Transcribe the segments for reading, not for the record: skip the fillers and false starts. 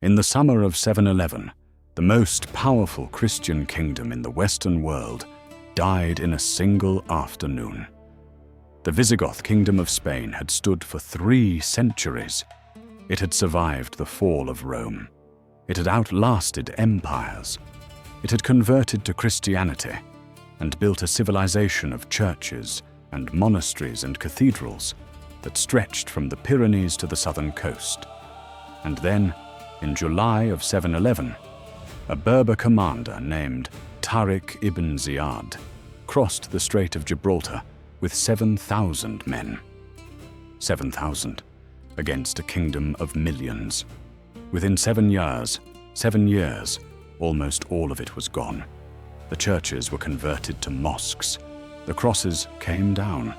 In the summer of 711, the most powerful Christian kingdom in the Western world died in a single afternoon. The Visigoth Kingdom of Spain had stood for 3 centuries. It had survived the fall of Rome. It had outlasted empires. It had converted to Christianity and built a civilization of churches and monasteries and cathedrals that stretched from the Pyrenees to the southern coast. And then, in July of 711, a Berber commander named Tariq ibn Ziyad crossed the Strait of Gibraltar with 7,000 men. 7,000 against a kingdom of millions. Within 7 years, almost all of it was gone. The churches were converted to mosques. The crosses came down.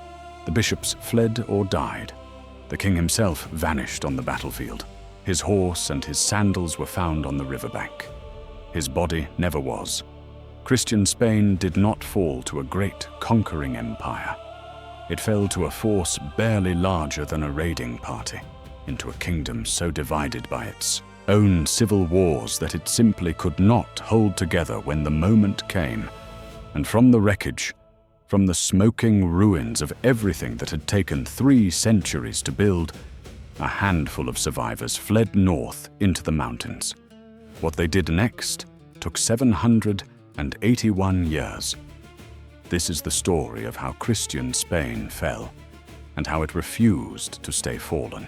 The bishops fled or died. The king himself vanished on the battlefield. His horse and his sandals were found on the riverbank. His body never was. Christian Spain did not fall to a great conquering empire. It fell to a force barely larger than a raiding party, into a kingdom so divided by its own civil wars that it simply could not hold together when the moment came. And from the wreckage, from the smoking ruins of everything that had taken 3 centuries to build, a handful of survivors fled north into the mountains. What they did next took 781 years. This is the story of how Christian Spain fell and how it refused to stay fallen.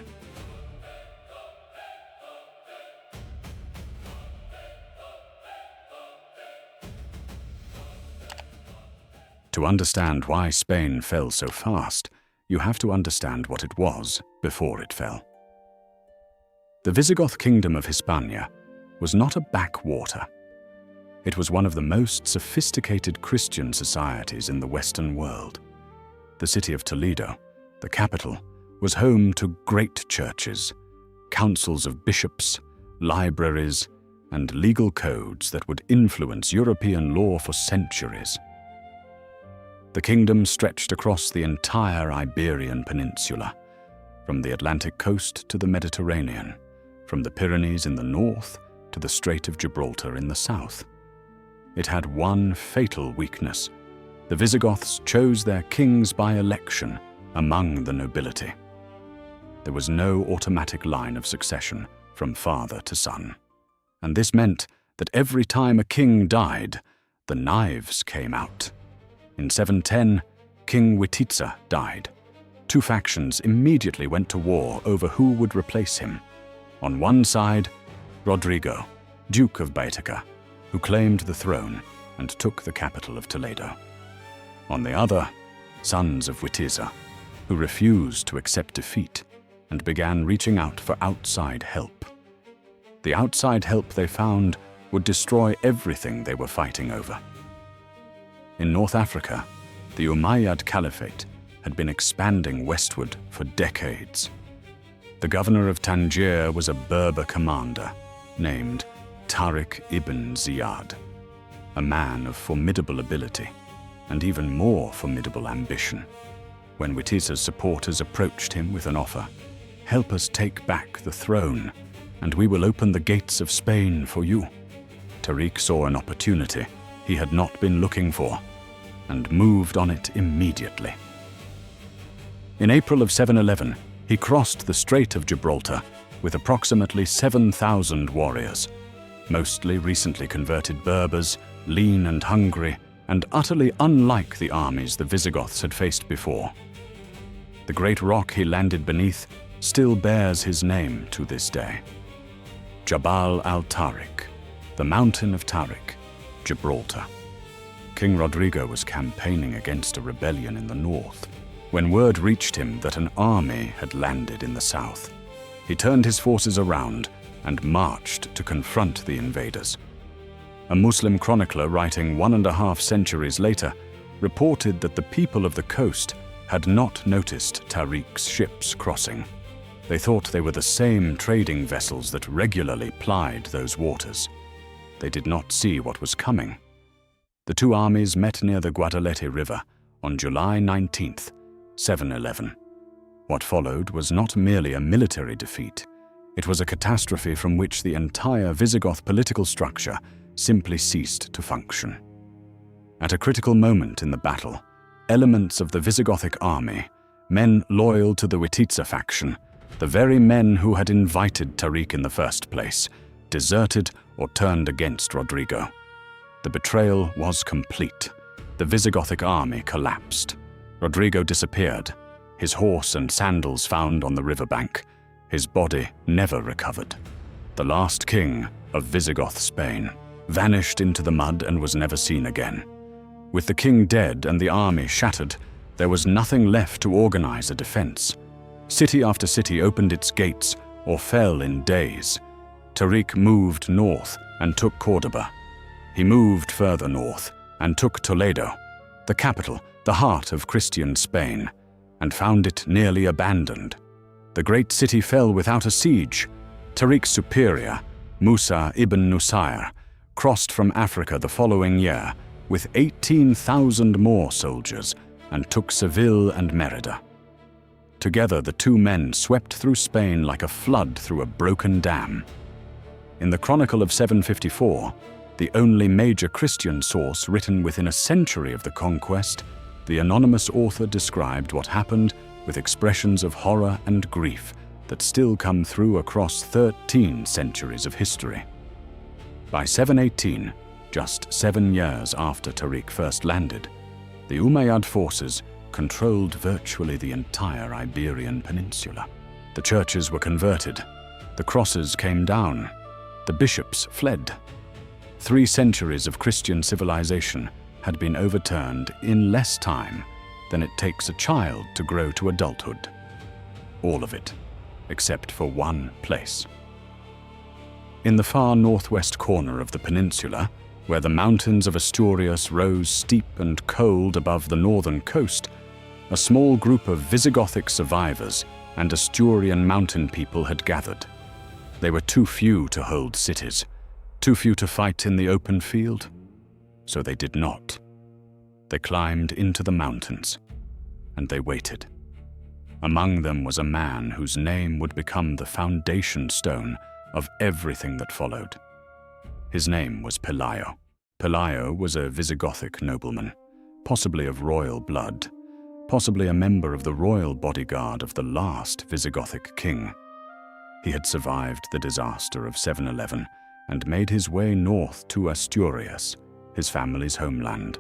To understand why Spain fell so fast, you have to understand what it was before it fell. The Visigoth Kingdom of Hispania was not a backwater. It was one of the most sophisticated Christian societies in the Western world. The city of Toledo, the capital, was home to great churches, councils of bishops, libraries, and legal codes that would influence European law for centuries. The kingdom stretched across the entire Iberian Peninsula, from the Atlantic coast to the Mediterranean, from the Pyrenees in the north to the Strait of Gibraltar in the south. It had one fatal weakness. The Visigoths chose their kings by election among the nobility. There was no automatic line of succession from father to son. And this meant that every time a king died, the knives came out. In 710, King Witiza died. 2 factions immediately went to war over who would replace him. On one side, Rodrigo, Duke of Baetica, who claimed the throne and took the capital of Toledo. On the other, sons of Witiza, who refused to accept defeat and began reaching out for outside help. The outside help they found would destroy everything they were fighting over. In North Africa, the Umayyad Caliphate had been expanding westward for decades. The governor of Tangier was a Berber commander named Tariq ibn Ziyad, a man of formidable ability and even more formidable ambition. When Witiza's supporters approached him with an offer, "Help us take back the throne, and we will open the gates of Spain for you," Tariq saw an opportunity he had not been looking for, and moved on it immediately. In April of 711, he crossed the Strait of Gibraltar with approximately 7,000 warriors, mostly recently converted Berbers, lean and hungry, and utterly unlike the armies the Visigoths had faced before. The great rock he landed beneath still bears his name to this day. Jabal al-Tariq, the Mountain of Tariq, Gibraltar. King Rodrigo was campaigning against a rebellion in the north when word reached him that an army had landed in the south. He turned his forces around and marched to confront the invaders. A Muslim chronicler writing 1.5 centuries later reported that the people of the coast had not noticed Tariq's ships crossing. They thought they were the same trading vessels that regularly plied those waters. They did not see what was coming. The 2 armies met near the Guadalete River on July 19th, 711. What followed was not merely a military defeat, It was a catastrophe from which the entire Visigoth political structure simply ceased to function. At a critical moment in the battle, elements of the Visigothic army, men loyal to the Wititza faction, the very men who had invited Tariq in the first place, deserted or turned against Rodrigo. The betrayal was complete. The Visigothic army collapsed. Rodrigo disappeared, his horse and sandals found on the riverbank, his body never recovered. The last king of Visigoth Spain vanished into the mud and was never seen again. With the king dead and the army shattered, there was nothing left to organize a defense. City after city opened its gates or fell in days. Tariq moved north and took Córdoba. He moved further north and took Toledo, the capital, the heart of Christian Spain, and found it nearly abandoned. The great city fell without a siege. Tariq's superior, Musa ibn Nusayr, crossed from Africa the following year with 18,000 more soldiers and took Seville and Mérida. Together, the two men swept through Spain like a flood through a broken dam. In the Chronicle of 754, the only major Christian source written within a century of the conquest, the anonymous author described what happened with expressions of horror and grief that still come through across 13 centuries of history. By 718, just 7 years after Tariq first landed, the Umayyad forces controlled virtually the entire Iberian Peninsula. The churches were converted, the crosses came down, the bishops fled. 3 centuries of Christian civilization had been overturned in less time than it takes a child to grow to adulthood. All of it, except for one place. In the far northwest corner of the peninsula, where the mountains of Asturias rose steep and cold above the northern coast, a small group of Visigothic survivors and Asturian mountain people had gathered. They were too few to hold cities, too few to fight in the open field, so they did not. They climbed into the mountains, and they waited. Among them was a man whose name would become the foundation stone of everything that followed. His name was Pelayo. Pelayo was a Visigothic nobleman, possibly of royal blood, possibly a member of the royal bodyguard of the last Visigothic king. He had survived the disaster of 711 and made his way north to Asturias, his family's homeland.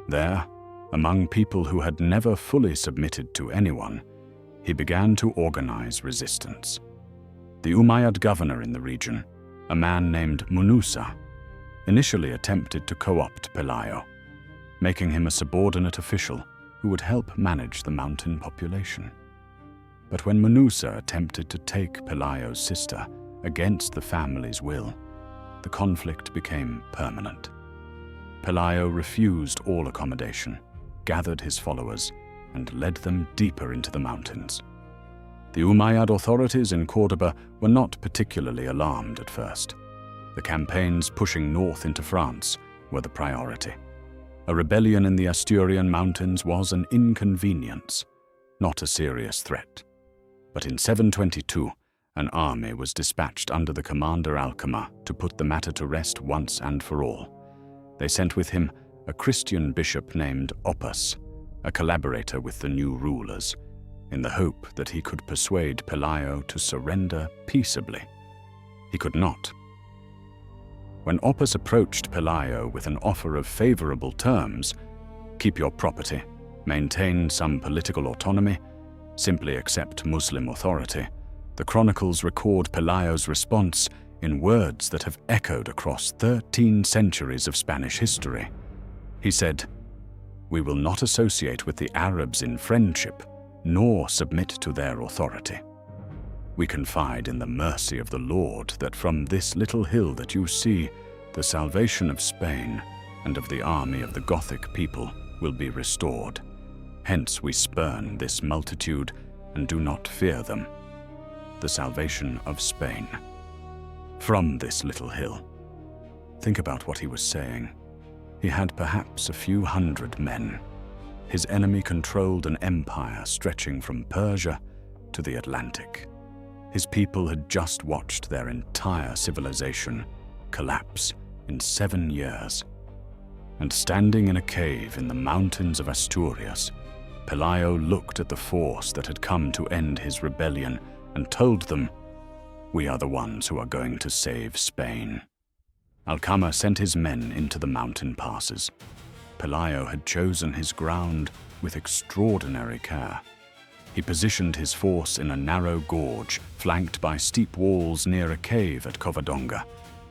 There, among people who had never fully submitted to anyone, he began to organize resistance. The Umayyad governor in the region, a man named Munusa, initially attempted to co-opt Pelayo, making him a subordinate official who would help manage the mountain population. But when Munusa attempted to take Pelayo's sister against the family's will, the conflict became permanent. Pelayo refused all accommodation, gathered his followers, and led them deeper into the mountains. The Umayyad authorities in Córdoba were not particularly alarmed at first. The campaigns pushing north into France were the priority. A rebellion in the Asturian mountains was an inconvenience, not a serious threat. But in 722, an army was dispatched under the commander Alcama to put the matter to rest once and for all. They sent with him a Christian bishop named Oppas, a collaborator with the new rulers, in the hope that he could persuade Pelayo to surrender peaceably. He could not. When Oppas approached Pelayo with an offer of favorable terms, keep your property, maintain some political autonomy, simply accept Muslim authority, the chronicles record Pelayo's response in words that have echoed across 13 centuries of Spanish history. He said, "We will not associate with the Arabs in friendship, nor submit to their authority. We confide in the mercy of the Lord that from this little hill that you see, the salvation of Spain and of the army of the Gothic people will be restored. Hence we spurn this multitude and do not fear them. The salvation of Spain. From this little hill." Think about what he was saying. He had perhaps a few hundred men. His enemy controlled an empire stretching from Persia to the Atlantic. His people had just watched their entire civilization collapse in 7 years. And standing in a cave in the mountains of Asturias, Pelayo looked at the force that had come to end his rebellion and told them, "We are the ones who are going to save Spain." Al-Mansour sent his men into the mountain passes. Pelayo had chosen his ground with extraordinary care. He positioned his force in a narrow gorge flanked by steep walls near a cave at Covadonga,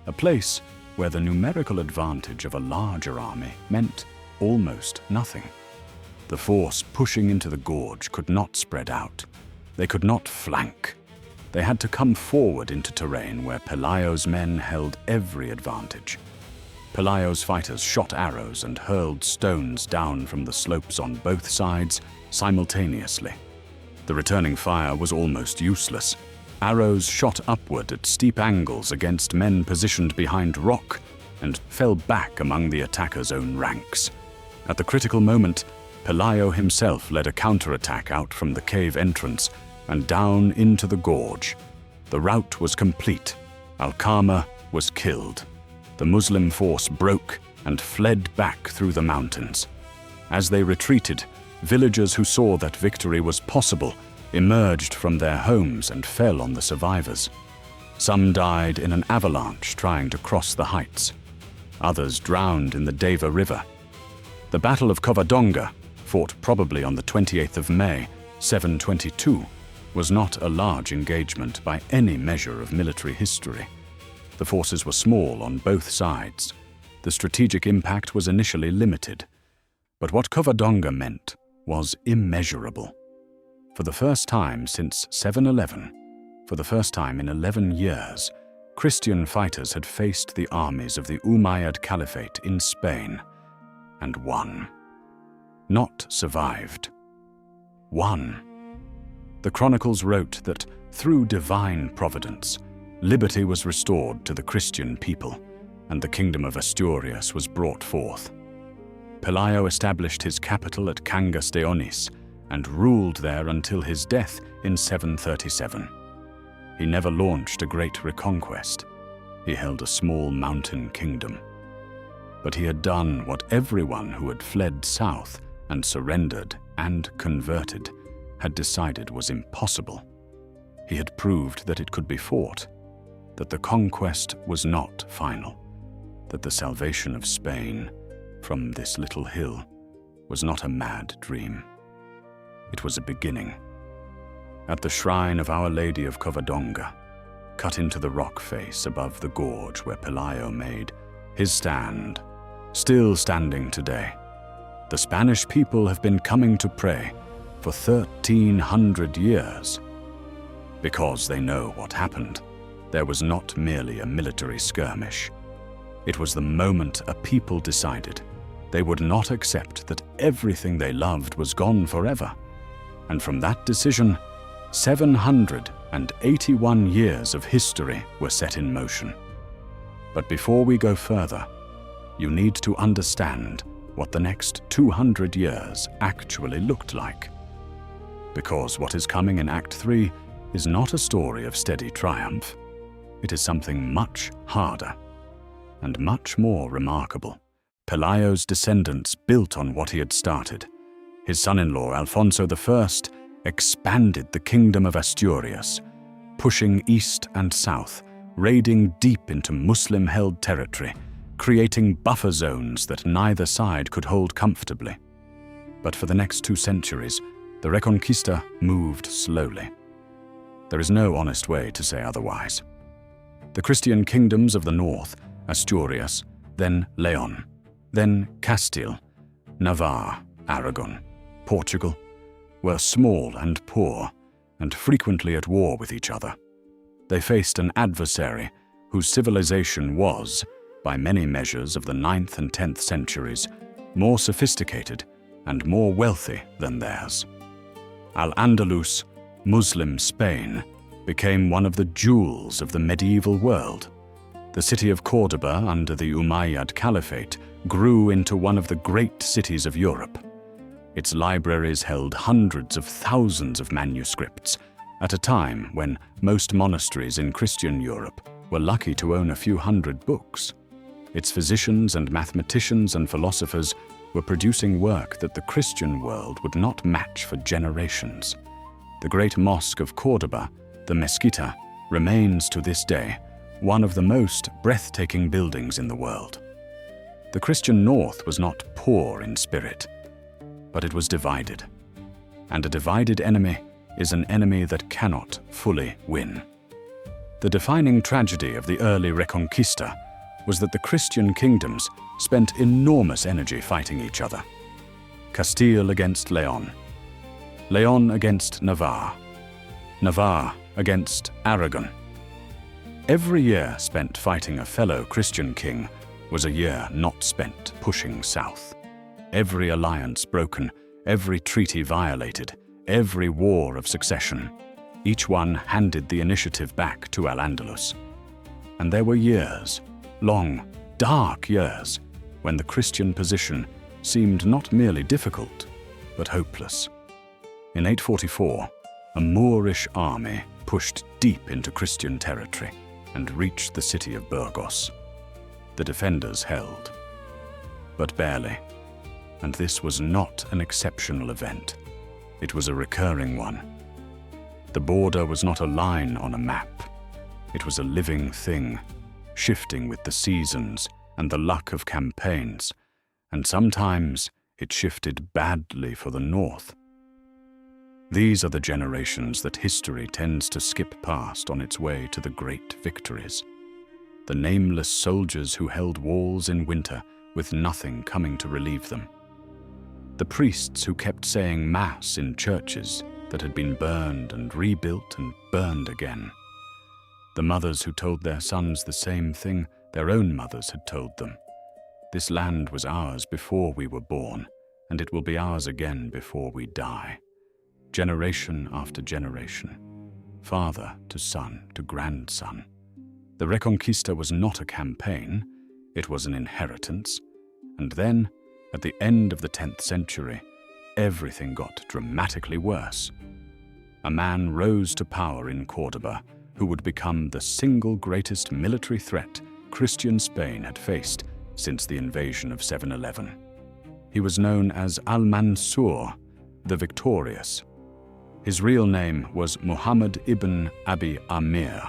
a place where the numerical advantage of a larger army meant almost nothing. The force pushing into the gorge could not spread out. They could not flank. They had to come forward into terrain where Pelayo's men held every advantage. Pelayo's fighters shot arrows and hurled stones down from the slopes on both sides simultaneously. The returning fire was almost useless. Arrows shot upward at steep angles against men positioned behind rock and fell back among the attackers' own ranks. At the critical moment, Pelayo himself led a counterattack out from the cave entrance and down into the gorge. The rout was complete. Al-Mansour was killed. The Muslim force broke and fled back through the mountains. As they retreated, villagers who saw that victory was possible emerged from their homes and fell on the survivors. Some died in an avalanche trying to cross the heights. Others drowned in the Deva River. The Battle of Covadonga, fought probably on the 28th of May, 722, was not a large engagement by any measure of military history. The forces were small on both sides. The strategic impact was initially limited. But what Covadonga meant was immeasurable. For the first time since 711, for the first time in 11 years, Christian fighters had faced the armies of the Umayyad Caliphate in Spain and won. Not survived. Won. The chronicles wrote that through divine providence, liberty was restored to the Christian people, and the kingdom of Asturias was brought forth. Pelayo established his capital at Cangas de Onís and ruled there until his death in 737. He never launched a great reconquest. He held a small mountain kingdom. But he had done what everyone who had fled south and surrendered and converted had decided was impossible. He had proved that it could be fought, that the conquest was not final, that the salvation of Spain from this little hill was not a mad dream. It was a beginning. At the shrine of Our Lady of Covadonga, cut into the rock face above the gorge where Pelayo made his stand, still standing today, the Spanish people have been coming to pray for 1,300 years. Because they know what happened, there was not merely a military skirmish. It was the moment a people decided they would not accept that everything they loved was gone forever. And from that decision, 781 years of history were set in motion. But before we go further, you need to understand what the next 200 years actually looked like. Because what is coming in Act 3 is not a story of steady triumph. It is something much harder and much more remarkable. Pelayo's descendants built on what he had started. His son-in-law, Alfonso I, expanded the kingdom of Asturias, pushing east and south, raiding deep into Muslim-held territory, creating buffer zones that neither side could hold comfortably. But for the next 2 centuries, the Reconquista moved slowly. There is no honest way to say otherwise. The Christian kingdoms of the north, Asturias, then Leon, then Castile, Navarre, Aragon, Portugal, were small and poor, and frequently at war with each other. They faced an adversary whose civilization was, by many measures of the 9th and 10th centuries, more sophisticated and more wealthy than theirs. Al-Andalus, Muslim Spain, became one of the jewels of the medieval world. The city of Córdoba under the Umayyad Caliphate grew into one of the great cities of Europe. Its libraries held hundreds of thousands of manuscripts, At a time when most monasteries in Christian Europe were lucky to own a few hundred books, its physicians and mathematicians and philosophers were producing work that the Christian world would not match for generations. The great mosque of Córdoba, the Mezquita, remains to this day one of the most breathtaking buildings in the world. The Christian North was not poor in spirit, but it was divided. And a divided enemy is an enemy that cannot fully win. The defining tragedy of the early Reconquista was that the Christian kingdoms spent enormous energy fighting each other. Castile against Leon, Leon against Navarre, Navarre against Aragon. Every year spent fighting a fellow Christian king was a year not spent pushing south. Every alliance broken, every treaty violated, every war of succession, each one handed the initiative back to Al-Andalus. And there were years, long, dark years, when the Christian position seemed not merely difficult, but hopeless. In 844, a Moorish army pushed deep into Christian territory and reached the city of Burgos. The defenders held, but barely. And this was not an exceptional event. It was a recurring one. The border was not a line on a map. It was a living thing, shifting with the seasons and the luck of campaigns, and sometimes it shifted badly for the north. These are the generations that history tends to skip past on its way to the great victories. The nameless soldiers who held walls in winter with nothing coming to relieve them. The priests who kept saying Mass in churches that had been burned and rebuilt and burned again. The mothers who told their sons the same thing their own mothers had told them. This land was ours before we were born, and it will be ours again before we die. Generation after generation, father to son to grandson. The Reconquista was not a campaign, it was an inheritance. And then, at the end of the 10th century, everything got dramatically worse. A man rose to power in Córdoba who would become the single greatest military threat Christian Spain had faced since the invasion of 711. He was known as Al-Mansour, the Victorious. His real name was Muhammad ibn Abi Amir,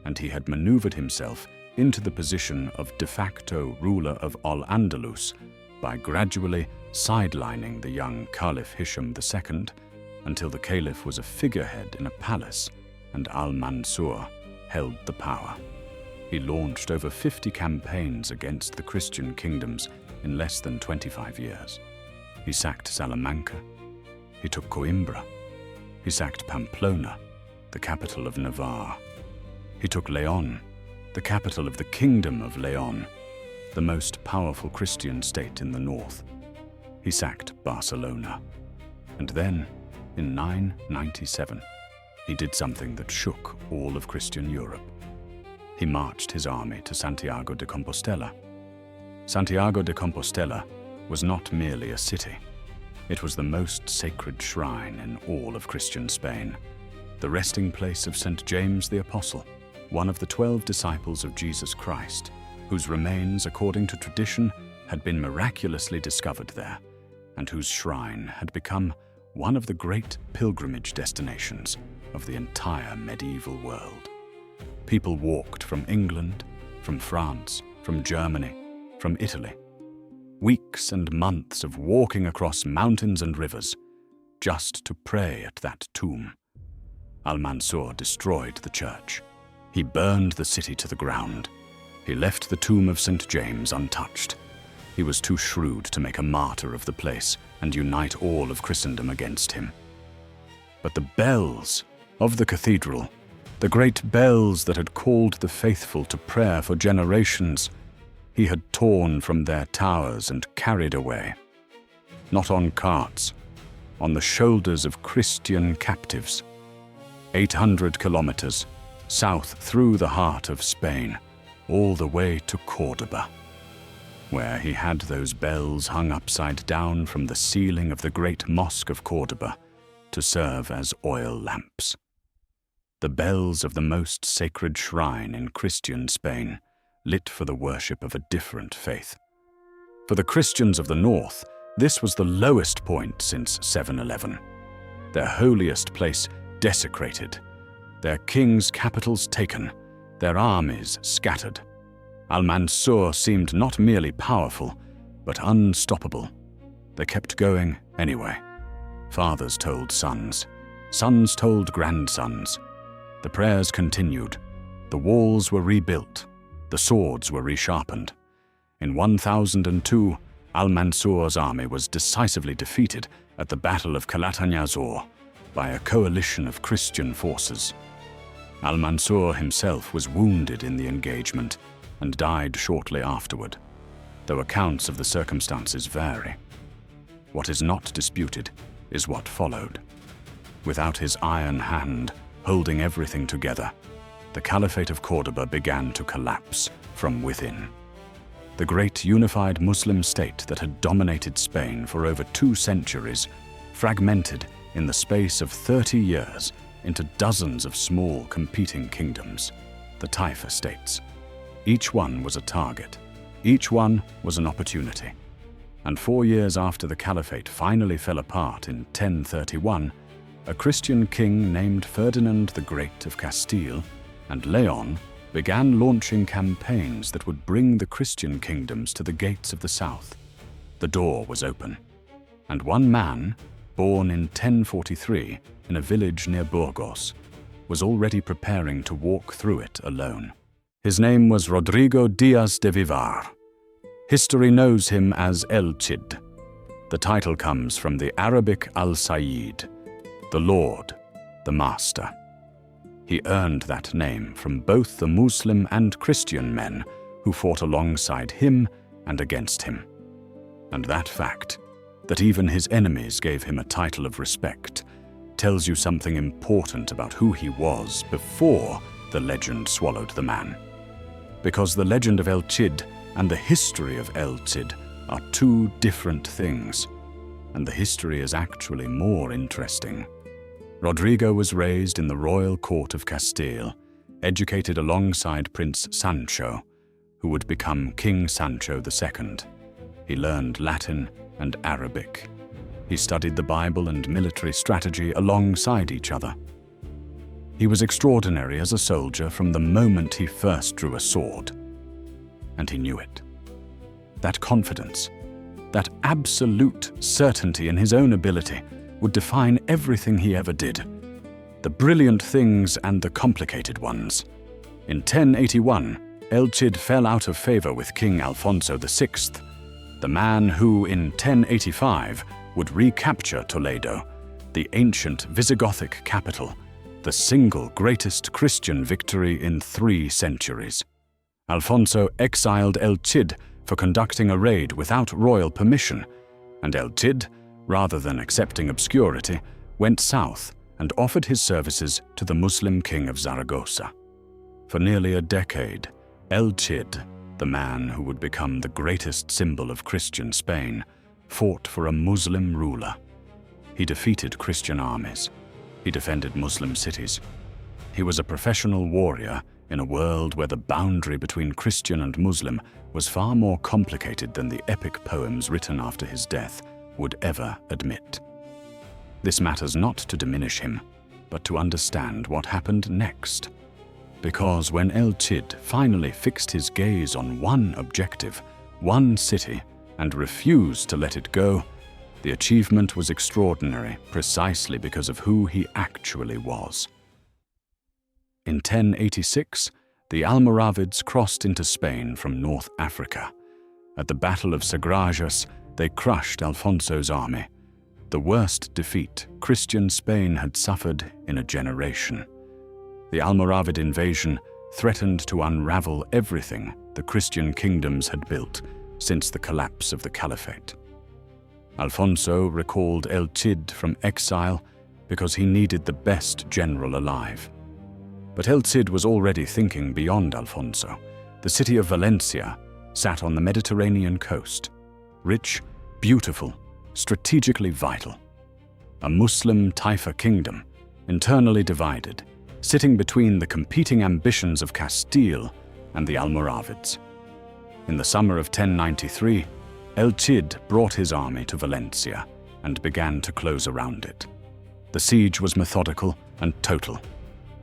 and he had maneuvered himself into the position of de facto ruler of Al-Andalus by gradually sidelining the young Caliph Hisham II until the caliph was a figurehead in a palace and Al-Mansour held the power. He launched over 50 campaigns against the Christian kingdoms in less than 25 years. He sacked Salamanca. He took Coimbra. He sacked Pamplona, the capital of Navarre. He took Leon, the capital of the Kingdom of Leon, the most powerful Christian state in the north. He sacked Barcelona. And then, in 997, he did something that shook all of Christian Europe. He marched his army to Santiago de Compostela. Santiago de Compostela was not merely a city. It was the most sacred shrine in all of Christian Spain, the resting place of St. James the Apostle, one of the 12 disciples of Jesus Christ, whose remains, according to tradition, had been miraculously discovered there, and whose shrine had become one of the great pilgrimage destinations of the entire medieval world. People walked from England, from France, from Germany, from Italy. Weeks and months of walking across mountains and rivers just to pray at that tomb. Al-Mansour destroyed the church. He burned the city to the ground. He left the tomb of St. James untouched. He was too shrewd to make a martyr of the place and unite all of Christendom against him. But the bells of the cathedral, the great bells that had called the faithful to prayer for generations, he had torn from their towers and carried away. Not on carts, on the shoulders of Christian captives. 800 kilometers south through the heart of Spain, all the way to Córdoba, where he had those bells hung upside down from the ceiling of the great mosque of Córdoba to serve as oil lamps. the bells of the most sacred shrine in Christian Spain, lit for the worship of a different faith. For the Christians of the north, this was the lowest point since 711. Their holiest place desecrated, their king's capitals taken, their armies scattered. Al-Mansour seemed not merely powerful, but unstoppable. They kept going anyway. Fathers told sons, sons told grandsons. The prayers continued. The walls were rebuilt. The swords were resharpened. In 1002, Al-Mansour's army was decisively defeated at the Battle of Calatanazor by a coalition of Christian forces. Al-Mansour himself was wounded in the engagement and died shortly afterward, though accounts of the circumstances vary. What is not disputed is what followed. Without his iron hand holding everything together, the Caliphate of Córdoba began to collapse from within. The great unified Muslim state that had dominated Spain for over 2 centuries fragmented in the space of 30 years into dozens of small competing kingdoms, the Taifa states. Each one was a target. Each one was an opportunity. And 4 years after the caliphate finally fell apart in 1031, a Christian king named Ferdinand the Great of Castile and Leon began launching campaigns that would bring the Christian kingdoms to the gates of the south. The door was open, and one man, born in 1043 in a village near Burgos, was already preparing to walk through it alone. His name was Rodrigo Díaz de Vivar. History knows him as El Cid. The title comes from the Arabic Al-Sayyid, the Lord, the Master. He earned that name from both the Muslim and Christian men who fought alongside him and against him. And that fact, that even his enemies gave him a title of respect, tells you something important about who he was before the legend swallowed the man. Because the legend of El Cid and the history of El Cid are 2 different things, and the history is actually more interesting. Rodrigo was raised in the royal court of Castile, educated alongside Prince Sancho, who would become King Sancho II. He learned Latin and Arabic. He studied the Bible and military strategy alongside each other. He was extraordinary as a soldier from the moment he first drew a sword. And he knew it. That confidence, that absolute certainty in his own ability would define everything he ever did. The brilliant things and the complicated ones. In 1081, El Cid fell out of favor with King Alfonso VI, the man who, in 1085, would recapture Toledo, the ancient Visigothic capital, the single greatest Christian victory in 3 centuries. Alfonso exiled El Cid for conducting a raid without royal permission, and El Cid, rather than accepting obscurity, went south and offered his services to the Muslim king of Zaragoza. For nearly a decade, El Cid, the man who would become the greatest symbol of Christian Spain, fought for a Muslim ruler. He defeated Christian armies. He defended Muslim cities. He was a professional warrior in a world where the boundary between Christian and Muslim was far more complicated than the epic poems written after his death would ever admit. This matters not to diminish him, but to understand what happened next. Because when El Cid finally fixed his gaze on one objective, one city, and refused to let it go, the achievement was extraordinary precisely because of who he actually was. In 1086, the Almoravids crossed into Spain from North Africa. At the Battle of Sagrajas, they crushed Alfonso's army, the worst defeat Christian Spain had suffered in a generation. The Almoravid invasion threatened to unravel everything the Christian kingdoms had built since the collapse of the Caliphate. Alfonso recalled El Cid from exile because he needed the best general alive. But El Cid was already thinking beyond Alfonso. The city of Valencia sat on the Mediterranean coast, rich, beautiful, strategically vital. A Muslim Taifa kingdom, internally divided, sitting between the competing ambitions of Castile and the Almoravids. In the summer of 1093, El Cid brought his army to Valencia and began to close around it. The siege was methodical and total.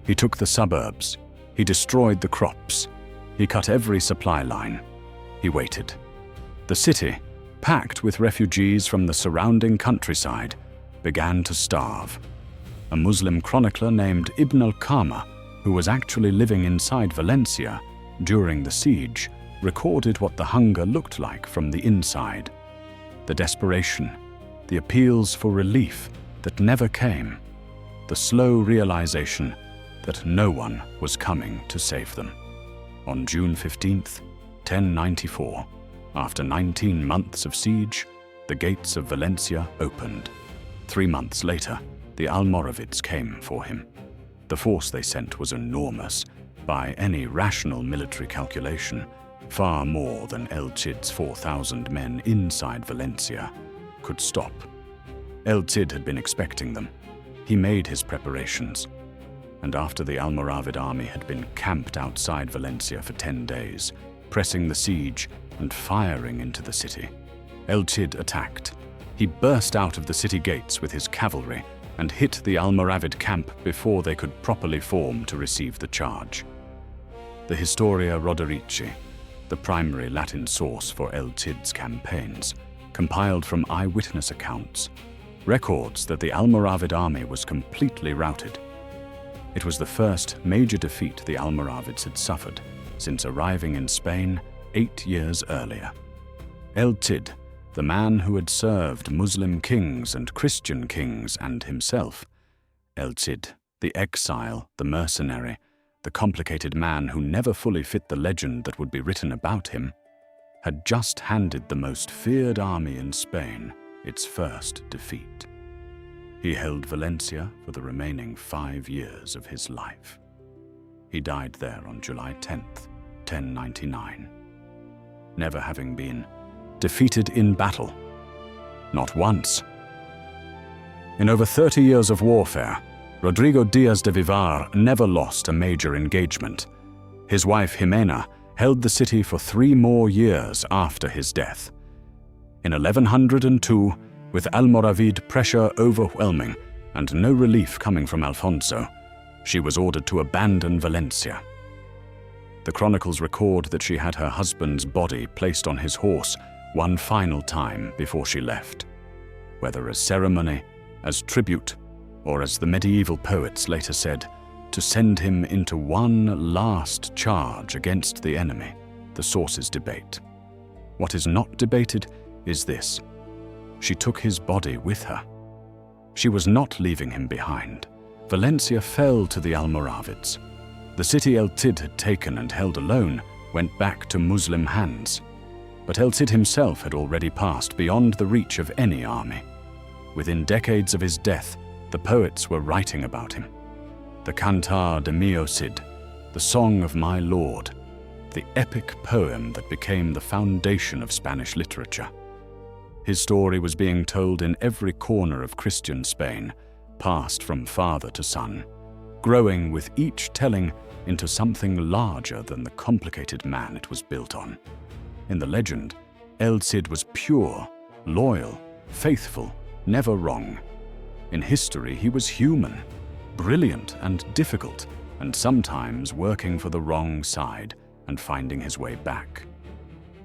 He took the suburbs. He destroyed the crops. He cut every supply line. He waited. The city, packed with refugees from the surrounding countryside, began to starve. A Muslim chronicler named Ibn al-Qama, who was actually living inside Valencia during the siege, recorded what the hunger looked like from the inside. The desperation, the appeals for relief that never came, the slow realization that no one was coming to save them. On June 15th, 1094, after 19 months of siege, the gates of Valencia opened. 3 months later, the Almoravids came for him. The force they sent was enormous, by any rational military calculation, far more than El Cid's 4,000 men inside Valencia could stop. El Cid had been expecting them. He made his preparations. And after the Almoravid army had been camped outside Valencia for 10 days, pressing the siege and firing into the city, El Cid attacked. He burst out of the city gates with his cavalry and hit the Almoravid camp before they could properly form to receive the charge. The Historia Roderici, the primary Latin source for El Cid's campaigns, compiled from eyewitness accounts, records that the Almoravid army was completely routed. It was the first major defeat the Almoravids had suffered since arriving in Spain 8 years earlier. El Cid, the man who had served Muslim kings and Christian kings and himself, El Cid, the exile, the mercenary, the complicated man who never fully fit the legend that would be written about him, had just handed the most feared army in Spain its first defeat. He held Valencia for the remaining 5 years of his life. He died there on July 10th, 1099, never having been defeated in battle, not once. In over 30 years of warfare, Rodrigo Diaz de Vivar never lost a major engagement. His wife Jimena held the city for 3 more years after his death. In 1102, with Almoravid pressure overwhelming and no relief coming from Alfonso, she was ordered to abandon Valencia. The chronicles record that she had her husband's body placed on his horse one final time before she left, whether as ceremony, as tribute, or as the medieval poets later said, to send him into one last charge against the enemy. The sources debate. What is not debated is this: she took his body with her. She was not leaving him behind. Valencia fell to the Almoravids. The city El Cid had taken and held alone went back to Muslim hands. But El Cid himself had already passed beyond the reach of any army. Within decades of his death, the poets were writing about him. The Cantar de Mio Cid, the Song of My Lord, the epic poem that became the foundation of Spanish literature. His story was being told in every corner of Christian Spain, passed from father to son, growing with each telling into something larger than the complicated man it was built on. In the legend, El Cid was pure, loyal, faithful, never wrong. In history, he was human, brilliant and difficult, and sometimes working for the wrong side and finding his way back.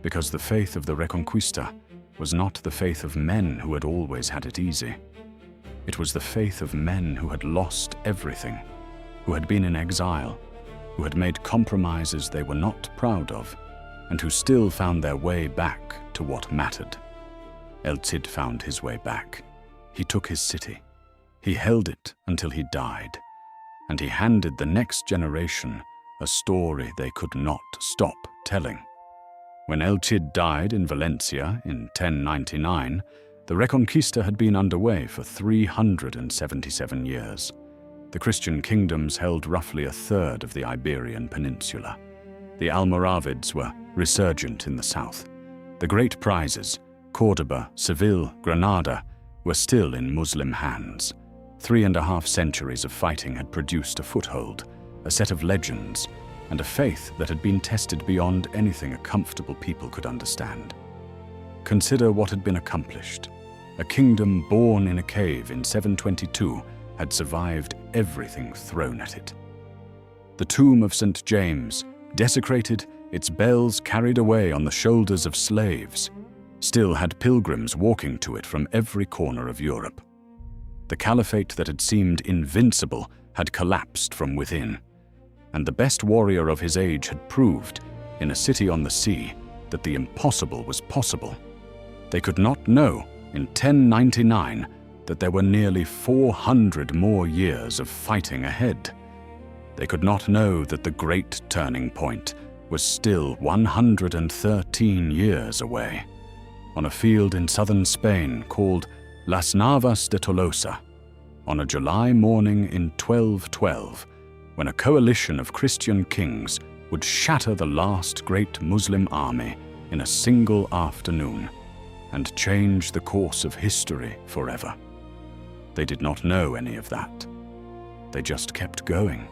Because the faith of the Reconquista was not the faith of men who had always had it easy. It was the faith of men who had lost everything, who had been in exile, who had made compromises they were not proud of, and who still found their way back to what mattered. El Cid found his way back. He took his city. He held it until he died, and he handed the next generation a story they could not stop telling. When El Cid died in Valencia in 1099, the Reconquista had been underway for 377 years. The Christian kingdoms held roughly a third of the Iberian Peninsula. The Almoravids were resurgent in the south. The great prizes, Córdoba, Seville, Granada, were still in Muslim hands. 3.5 centuries of fighting had produced a foothold, a set of legends, and a faith that had been tested beyond anything a comfortable people could understand. Consider what had been accomplished. A kingdom born in a cave in 722 had survived everything thrown at it. The tomb of St. James, desecrated, its bells carried away on the shoulders of slaves, still had pilgrims walking to it from every corner of Europe. The caliphate that had seemed invincible had collapsed from within, and the best warrior of his age had proved, in a city on the sea, that the impossible was possible. They could not know, in 1099, that there were nearly 400 more years of fighting ahead. They could not know that the great turning point was still 113 years away, on a field in southern Spain called Las Navas de Tolosa, on a July morning in 1212, when a coalition of Christian kings would shatter the last great Muslim army in a single afternoon and change the course of history forever. They did not know any of that. They just kept going.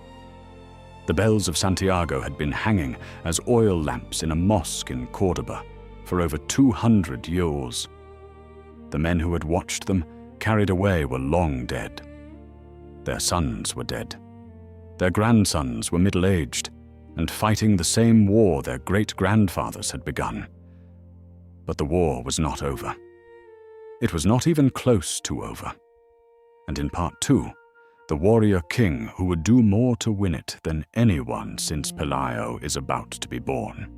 The bells of Santiago had been hanging as oil lamps in a mosque in Cordoba for over 200 years. The men who had watched them carried away were long dead. Their sons were dead. Their grandsons were middle-aged and fighting the same war their great-grandfathers had begun. But the war was not over. It was not even close to over. And in part 2, the warrior king who would do more to win it than anyone since Pelayo is about to be born.